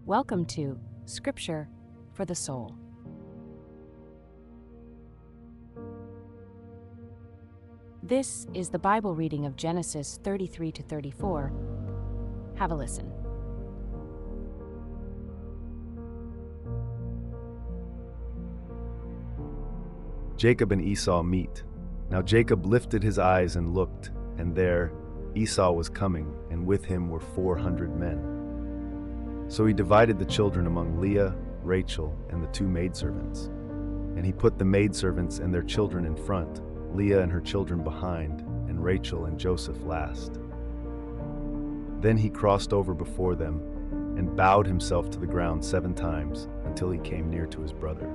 Welcome to Scripture for the Soul. This is the Bible reading of Genesis 33 to 34. Have a listen. Jacob and Esau meet. Now Jacob lifted his eyes and looked, and there Esau was coming, and with him were 400 men. So he divided the children among Leah, Rachel, and the two maidservants. And he put the maidservants and their children in front, Leah and her children behind, and Rachel and Joseph last. Then he crossed over before them, and bowed himself to the ground 7 times, until he came near to his brother.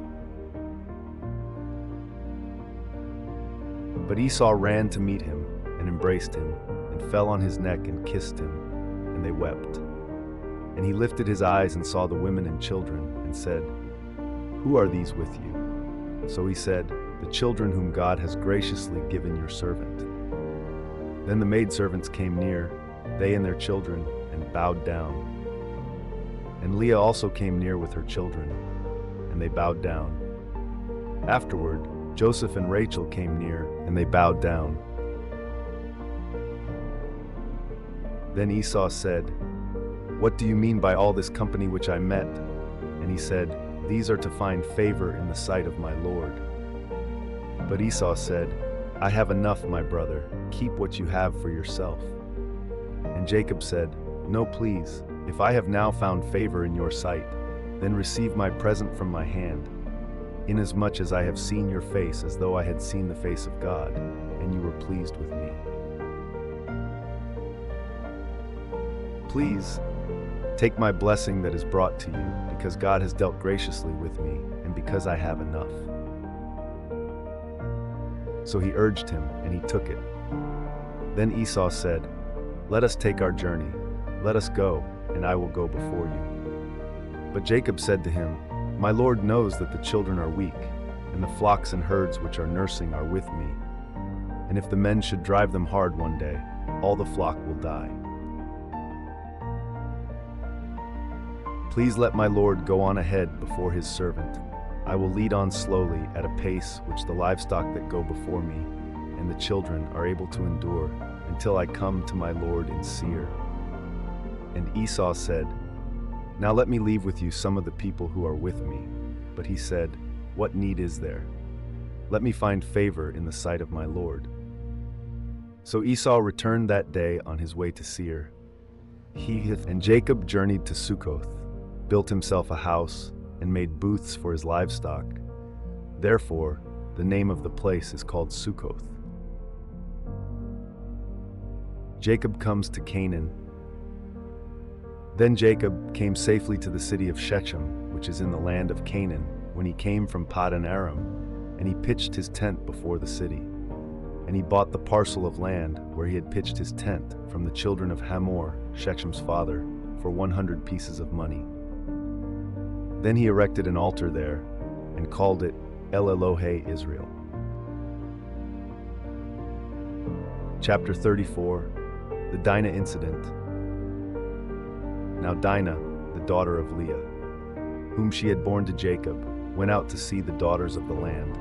But Esau ran to meet him, and embraced him, and fell on his neck and kissed him, and they wept. And he lifted his eyes and saw the women and children, and said, "Who are these with you?" So he said, "The children whom God has graciously given your servant." Then the maidservants came near, they and their children, and bowed down. And Leah also came near with her children, and they bowed down. Afterward, Joseph and Rachel came near, and they bowed down. Then Esau said, "What do you mean by all this company which I met?" And he said, "These are to find favor in the sight of my Lord." But Esau said, "I have enough, my brother. Keep what you have for yourself." And Jacob said, "No, please, if I have now found favor in your sight, then receive my present from my hand, inasmuch as I have seen your face as though I had seen the face of God, and you were pleased with me. Please, take my blessing that is brought to you, because God has dealt graciously with me, and because I have enough." So he urged him, and he took it. Then Esau said, "Let us take our journey. Let us go, and I will go before you." But Jacob said to him, "My Lord knows that the children are weak, and the flocks and herds which are nursing are with me. And if the men should drive them hard one day, all the flock will die. Please let my Lord go on ahead before his servant. I will lead on slowly at a pace which the livestock that go before me and the children are able to endure, until I come to my Lord in Seir." And Esau said, "Now let me leave with you some of the people who are with me." But he said, "What need is there? Let me find favor in the sight of my Lord." So Esau returned that day on his way to Seir. And Jacob journeyed to Succoth, built himself a house, and made booths for his livestock. Therefore, the name of the place is called Succoth. Jacob comes to Canaan. Then Jacob came safely to the city of Shechem, which is in the land of Canaan, when he came from Paddan Aram, and he pitched his tent before the city. And he bought the parcel of land where he had pitched his tent from the children of Hamor, Shechem's father, for 100 pieces of money. Then he erected an altar there, and called it El Elohe Israel. Chapter 34, the Dinah incident. Now Dinah, the daughter of Leah, whom she had borne to Jacob, went out to see the daughters of the land.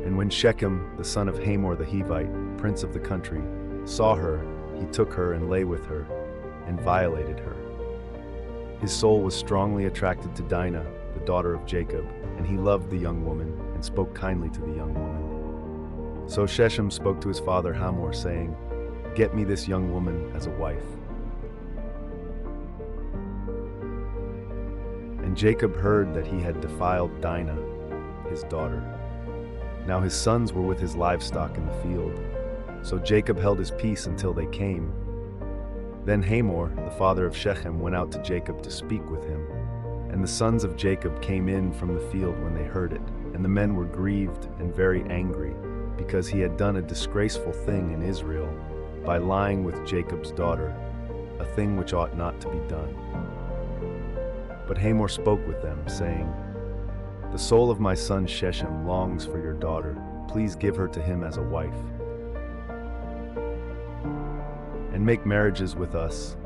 And when Shechem, the son of Hamor the Hivite, prince of the country, saw her, he took her and lay with her, and violated her. His soul was strongly attracted to Dinah, the daughter of Jacob, and he loved the young woman, and spoke kindly to the young woman. So Shechem spoke to his father Hamor, saying, "Get me this young woman as a wife." And Jacob heard that he had defiled Dinah, his daughter. Now his sons were with his livestock in the field. So Jacob held his peace until they came. Then Hamor, the father of Shechem, went out to Jacob to speak with him. And the sons of Jacob came in from the field when they heard it. And the men were grieved and very angry, because he had done a disgraceful thing in Israel, by lying with Jacob's daughter, a thing which ought not to be done. But Hamor spoke with them, saying, "The soul of my son Shechem longs for your daughter. Please give her to him as a wife. And make marriages with us.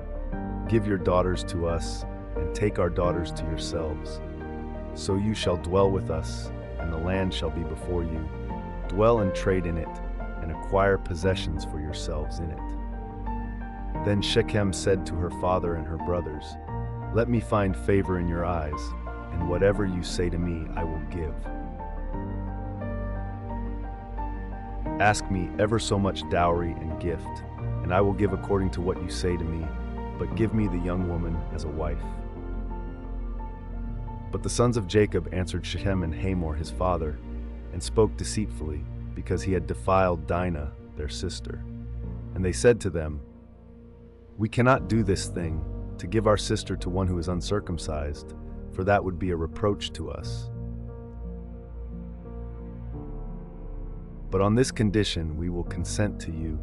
Give your daughters to us, and take our daughters to yourselves. So you shall dwell with us, and the land shall be before you. Dwell and trade in it, and acquire possessions for yourselves in it." Then Shechem said to her father and her brothers, "Let me find favor in your eyes, and whatever you say to me I will give. Ask me ever so much dowry and gift, and I will give according to what you say to me, but give me the young woman as a wife." But the sons of Jacob answered Shechem and Hamor his father, and spoke deceitfully, because he had defiled Dinah, their sister. And they said to them, "We cannot do this thing, to give our sister to one who is uncircumcised, for that would be a reproach to us. But on this condition we will consent to you,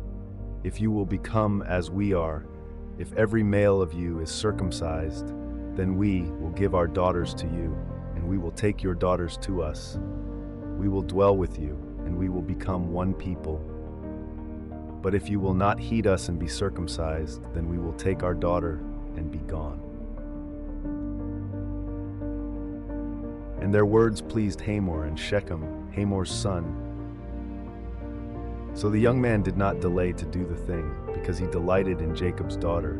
if you will become as we are. If every male of you is circumcised, then we will give our daughters to you, and we will take your daughters to us. We will dwell with you, and we will become one people. But if you will not heed us and be circumcised, then we will take our daughter and be gone." And their words pleased Hamor and Shechem, Hamor's son. So the young man did not delay to do the thing, because he delighted in Jacob's daughter.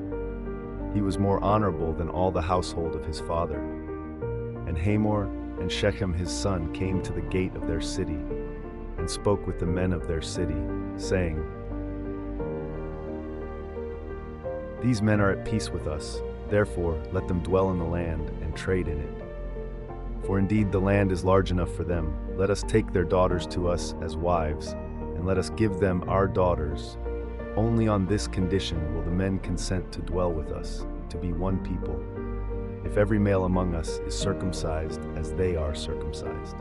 He was more honorable than all the household of his father. And Hamor and Shechem his son came to the gate of their city, and spoke with the men of their city, saying, "These men are at peace with us, therefore let them dwell in the land and trade in it. For indeed the land is large enough for them. Let us take their daughters to us as wives, and let us give them our daughters. Only on this condition will the men consent to dwell with us, to be one people, if every male among us is circumcised as they are circumcised.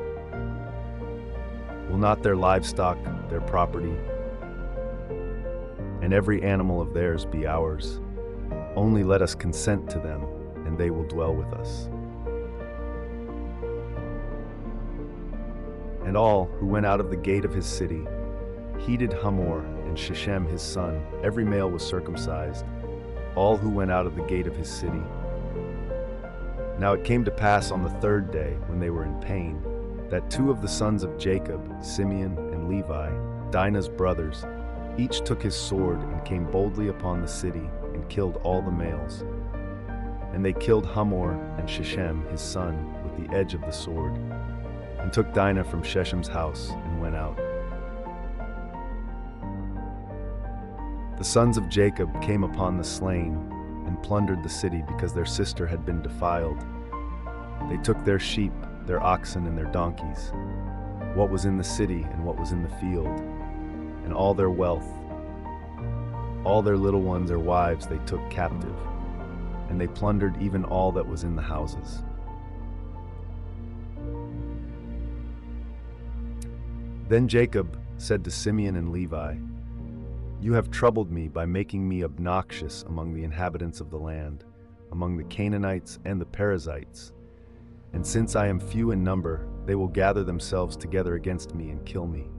Will not their livestock, their property, and every animal of theirs be ours? Only let us consent to them, and they will dwell with us." And all who went out of the gate of his city heeded Hamor and Shechem his son. Every male was circumcised, all who went out of the gate of his city. Now it came to pass on the third day, when they were in pain, that two of the sons of Jacob, Simeon and Levi, Dinah's brothers, each took his sword and came boldly upon the city and killed all the males. And they killed Hamor and Shechem his son with the edge of the sword, and took Dinah from Shechem's house and went out. The sons of Jacob came upon the slain and plundered the city because their sister had been defiled. They took their sheep, their oxen, and their donkeys, what was in the city and what was in the field, and all their wealth. All their little ones or wives they took captive, and they plundered even all that was in the houses. Then Jacob said to Simeon and Levi, "You have troubled me by making me obnoxious among the inhabitants of the land, among the Canaanites and the Perizzites. And since I am few in number, they will gather themselves together against me and kill me.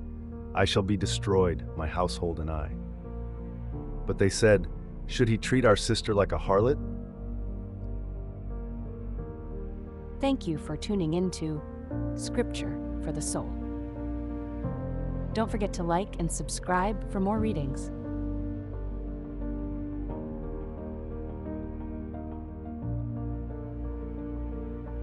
I shall be destroyed, my household and I." But they said, "Should he treat our sister like a harlot?" Thank you for tuning into Scripture for the Soul. Don't forget to like and subscribe for more readings.